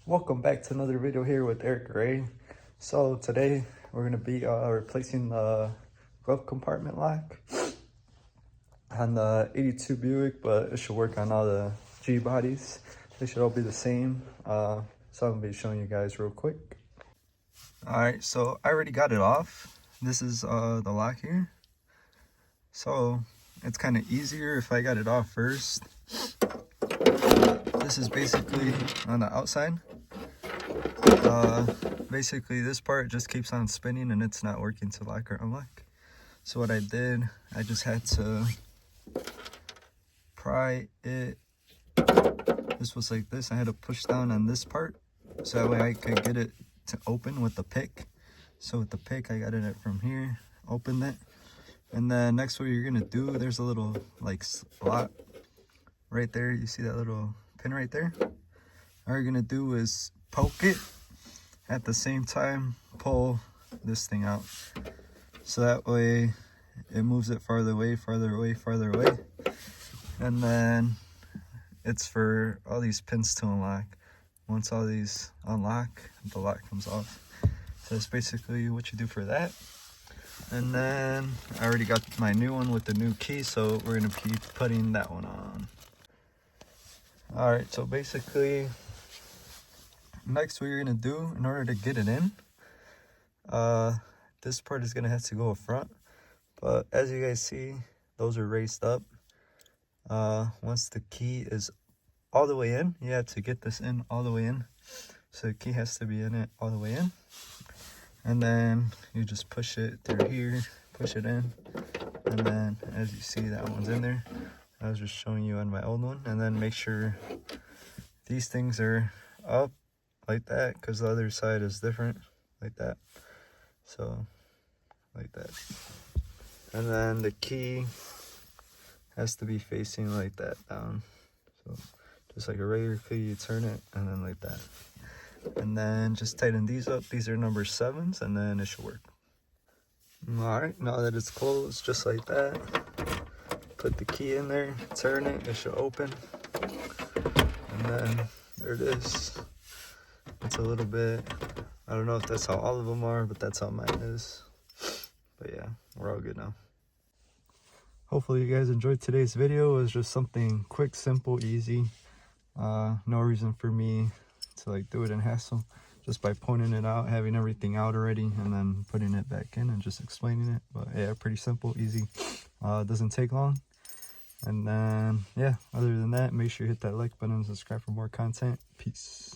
Welcome back to another video here with Eric Ray. So today we're going to be replacing the glove compartment lock on the 82 Buick, but it should work on all the Gbodies. They should all be the same. So I'm going to be showing you guys real quick. Alright, so I already got it off. This is the lock here. So it's kind of easier if I got it off first. This is basically on the outside. Basically this part just keeps on spinning and it's not working to lock or unlock. So what I did, I just had to pry it. This was like this. I had to push down on this part so that way I could get it to open with the pick. So with the pick, I got it from here, opened it. And then next, what you're gonna do, there's a little like slot right there. You see that little pin right there? All you're gonna do is poke it, at the same time pull this thing out, so that way it moves it farther away, farther away, farther away. And then it's for all these pins to unlock. Once all these unlock, the lock comes off. So that's basically what you do for that. And then I already got my new one with the new key, so we're gonna be putting that one on. All right, so basically next what you're gonna do in order to get it in, this part is gonna have to go up front, but as you guys see, those are raised up. Once the key is all the way in, you have to get this in all the way in, so the key has to be in it all the way in. And then you just push it through here, push it in, and then as you see, that one's in there. I was just showing you on my old one. And then make sure these things are up like that, because the other side is different, like that. So like that. And then the key has to be facing like that down. So just like a regular key, you turn it and then like that. And then just tighten these up. These are number 7s, and then it should work. All right, now that it's closed, just like that, put the key in there, turn it, it should open. And then there it is. It's a little bit, I don't know if that's how all of them are, but that's how mine is. But yeah, we're all good now. Hopefully you guys enjoyed today's video. It was just something quick, simple, easy. No reason for me to like do it in hassle, just by pointing it out, having everything out already, and then putting it back in and just explaining it. But yeah, pretty simple, easy. It doesn't take long. And then yeah, other than that, make sure you hit that like button and subscribe for more content. Peace.